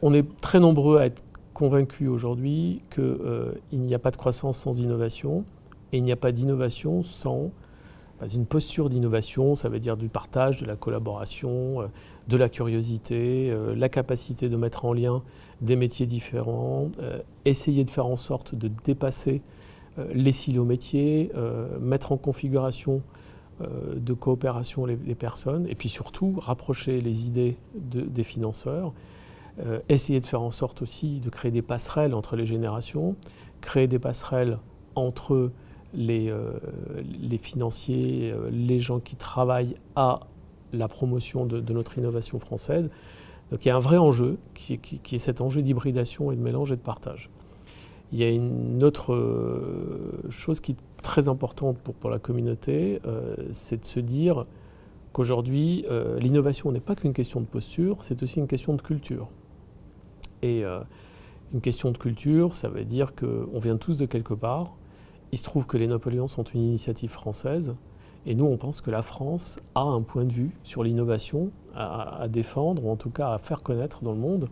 On est très nombreux à être convaincus aujourd'hui qu'il n'y a pas de croissance sans innovation et il n'y a pas d'innovation sans une posture d'innovation. Ça veut dire du partage, de la collaboration, de la curiosité, la capacité de mettre en lien des métiers différents, essayer de faire en sorte de dépasser les silos métiers, mettre en configuration de coopération les personnes et puis surtout rapprocher les idées des financeurs. Essayer de faire en sorte aussi de créer des passerelles entre les générations, créer des passerelles entre les financiers, les gens qui travaillent à la promotion de notre innovation française. Donc il y a un vrai enjeu qui est cet enjeu d'hybridation et de mélange et de partage. Il y a une autre chose qui est très importante pour la communauté, c'est de se dire qu'aujourd'hui, l'innovation n'est pas qu'une question de posture, c'est aussi une question de culture. Et une question de culture, ça veut dire qu'on vient tous de quelque part. Il se trouve que les Napoléons sont une initiative française. Et nous, on pense que la France a un point de vue sur l'innovation à défendre, ou en tout cas à faire connaître dans le monde,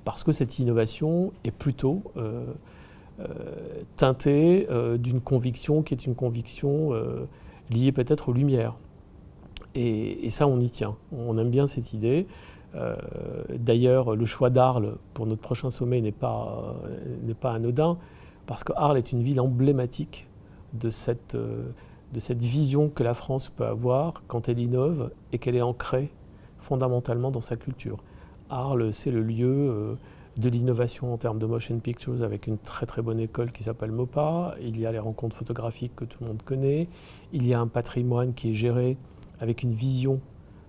parce que cette innovation est plutôt teintée d'une conviction qui est une conviction liée peut-être aux Lumières. Et ça, on y tient. On aime bien cette idée. D'ailleurs, le choix d'Arles pour notre prochain sommet n'est pas anodin, parce que Arles est une ville emblématique de cette vision que la France peut avoir quand elle innove et qu'elle est ancrée fondamentalement dans sa culture. Arles, c'est le lieu de l'innovation en termes de motion pictures avec une très très bonne école qui s'appelle MOPA. Il y a les rencontres photographiques que tout le monde connaît. Il y a un patrimoine qui est géré avec une vision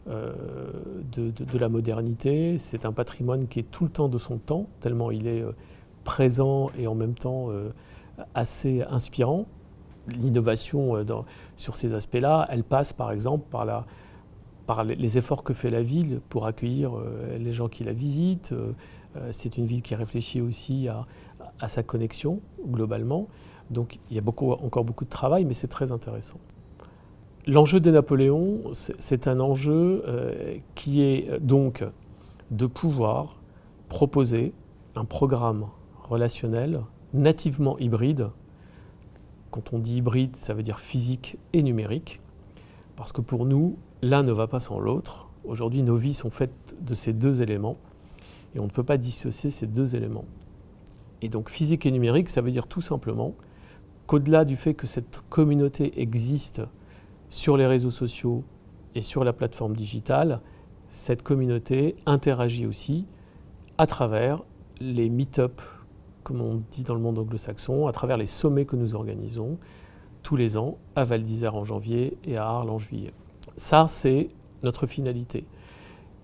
de la modernité. C'est un patrimoine qui est tout le temps de son temps, tellement il est présent et en même temps assez inspirant. L'innovation sur ces aspects-là, elle passe par exemple par les efforts que fait la ville pour accueillir les gens qui la visitent. C'est une ville qui réfléchit aussi à sa connexion globalement. Donc il y a encore beaucoup de travail, mais c'est très intéressant. L'enjeu des Napoléons, c'est un enjeu qui est donc de pouvoir proposer un programme relationnel nativement hybride. Quand on dit hybride, ça veut dire physique et numérique, parce que pour nous, l'un ne va pas sans l'autre. Aujourd'hui, nos vies sont faites de ces deux éléments, et on ne peut pas dissocier ces deux éléments. Et donc physique et numérique, ça veut dire tout simplement qu'au-delà du fait que cette communauté existe sur les réseaux sociaux et sur la plateforme digitale, cette communauté interagit aussi à travers les meet-up, comme on dit dans le monde anglo-saxon, à travers les sommets que nous organisons tous les ans à Val d'Isère en janvier et à Arles en juillet. Ça, c'est notre finalité.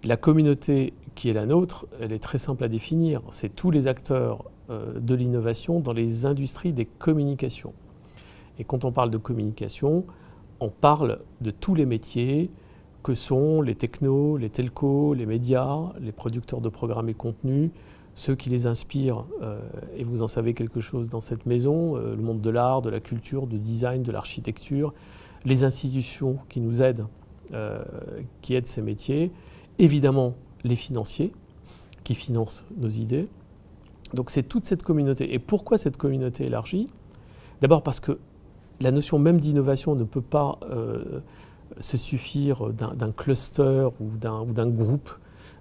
La communauté qui est la nôtre, elle est très simple à définir. C'est tous les acteurs de l'innovation dans les industries des communications. Et quand on parle de communication, on parle de tous les métiers que sont les technos, les telcos, les médias, les producteurs de programmes et contenus, ceux qui les inspirent, et vous en savez quelque chose dans cette maison, le monde de l'art, de la culture, du design, de l'architecture, les institutions qui nous aident, qui aident ces métiers, évidemment les financiers qui financent nos idées. Donc c'est toute cette communauté. Et pourquoi cette communauté élargie ? D'abord parce que la notion même d'innovation ne peut pas se suffire d'un cluster ou d'un groupe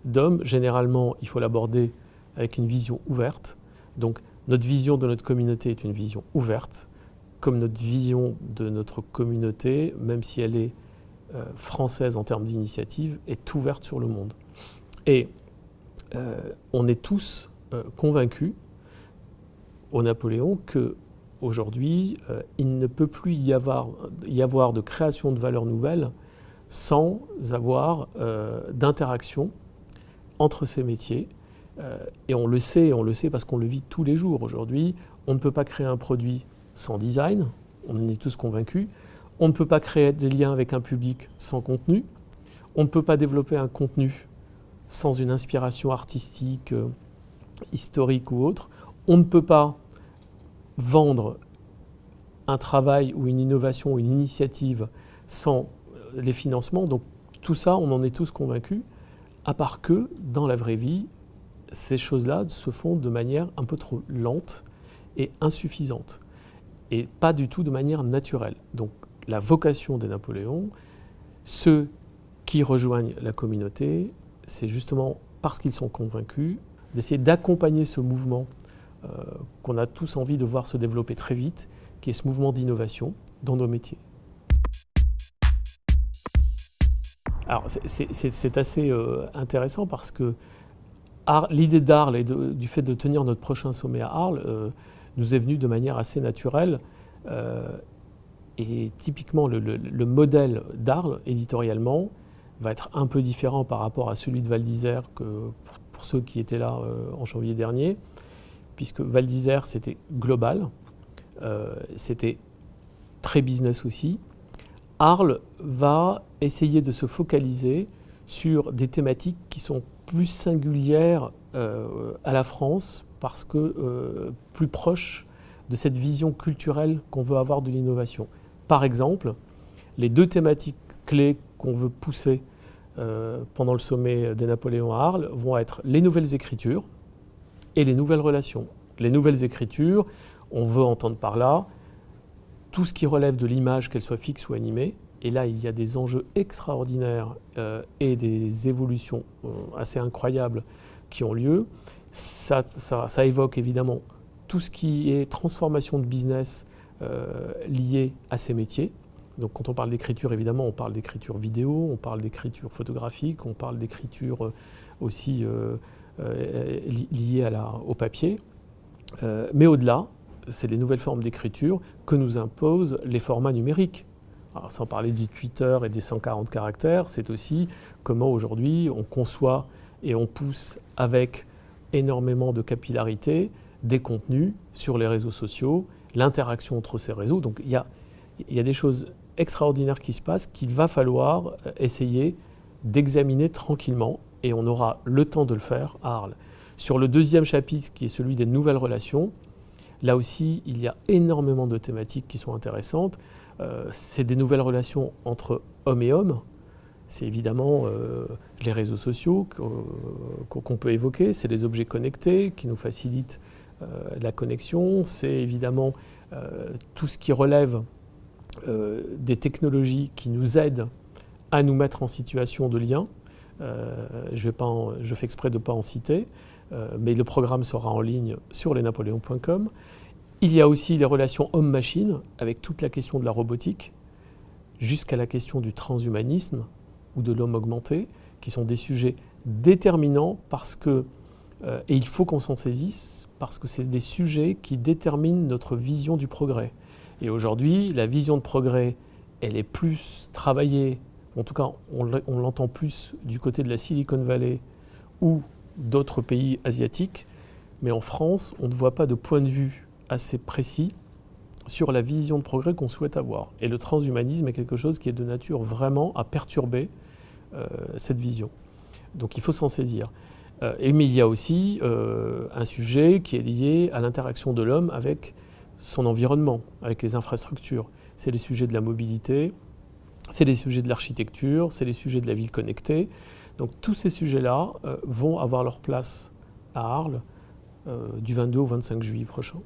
d'hommes. Généralement, il faut l'aborder avec une vision ouverte. Donc notre vision de notre communauté est une vision ouverte, comme notre vision de notre communauté, même si elle est française en termes d'initiative, est ouverte sur le monde. Et on est tous convaincus au Napoléon que aujourd'hui, il ne peut plus y avoir de création de valeurs nouvelles sans avoir d'interaction entre ces métiers. Et on le sait parce qu'on le vit tous les jours. Aujourd'hui, on ne peut pas créer un produit sans design, on en est tous convaincus. On ne peut pas créer des liens avec un public sans contenu. On ne peut pas développer un contenu sans une inspiration artistique, historique ou autre. On ne peut pas vendre un travail ou une innovation ou une initiative sans les financements. Donc tout ça, on en est tous convaincus, à part que dans la vraie vie, ces choses-là se font de manière un peu trop lente et insuffisante, et pas du tout de manière naturelle. Donc la vocation des Napoléons, ceux qui rejoignent la communauté, c'est justement parce qu'ils sont convaincus d'essayer d'accompagner ce mouvement qu'on a tous envie de voir se développer très vite, qui est ce mouvement d'innovation dans nos métiers. Alors c'est assez intéressant parce que l'idée d'Arles et du fait de tenir notre prochain sommet à Arles nous est venue de manière assez naturelle. Et typiquement, le modèle d'Arles, éditorialement, va être un peu différent par rapport à celui de Val d'Isère que pour ceux qui étaient là en janvier dernier, puisque Val d'Isère, c'était global, c'était très business aussi. Arles va essayer de se focaliser sur des thématiques qui sont plus singulières à la France, parce que plus proches de cette vision culturelle qu'on veut avoir de l'innovation. Par exemple, les deux thématiques clés qu'on veut pousser pendant le sommet des Napoléons à Arles vont être les nouvelles écritures et les nouvelles relations. Les nouvelles écritures, on veut entendre par là tout ce qui relève de l'image, qu'elle soit fixe ou animée. Et là, il y a des enjeux extraordinaires et des évolutions assez incroyables qui ont lieu. Ça évoque évidemment tout ce qui est transformation de business lié à ces métiers. Donc quand on parle d'écriture, évidemment, on parle d'écriture vidéo, on parle d'écriture photographique, on parle d'écriture aussi liée au papier. Mais au-delà, c'est les nouvelles formes d'écriture que nous imposent les formats numériques. Alors, sans parler du Twitter et des 140 caractères, c'est aussi comment aujourd'hui on conçoit et on pousse avec énormément de capillarité des contenus sur les réseaux sociaux, l'interaction entre ces réseaux. Donc il y a des choses extraordinaires qui se passent qu'il va falloir essayer d'examiner tranquillement, et on aura le temps de le faire à Arles. Sur le deuxième chapitre, qui est celui des nouvelles relations, là aussi, il y a énormément de thématiques qui sont intéressantes. C'est des nouvelles relations entre hommes et hommes. C'est évidemment les réseaux sociaux qu'on peut évoquer. C'est les objets connectés qui nous facilitent la connexion. C'est évidemment tout ce qui relève des technologies qui nous aident à nous mettre en situation de lien. Je fais exprès de ne pas en citer, mais le programme sera en ligne sur lesnapoléons.com. Il y a aussi les relations homme-machine, avec toute la question de la robotique, jusqu'à la question du transhumanisme ou de l'homme augmenté, qui sont des sujets déterminants et il faut qu'on s'en saisisse, parce que c'est des sujets qui déterminent notre vision du progrès. Et aujourd'hui, la vision de progrès, elle est plus travaillée, en tout cas on l'entend plus du côté de la Silicon Valley ou d'autres pays asiatiques, mais en France, on ne voit pas de point de vue assez précis sur la vision de progrès qu'on souhaite avoir. Et le transhumanisme est quelque chose qui est de nature vraiment à perturber cette vision. Donc il faut s'en saisir. Mais il y a aussi un sujet qui est lié à l'interaction de l'homme avec son environnement, avec les infrastructures. C'est les sujets de la mobilité, c'est les sujets de l'architecture, c'est les sujets de la ville connectée. Donc tous ces sujets-là vont avoir leur place à Arles du 22 au 25 juillet prochain.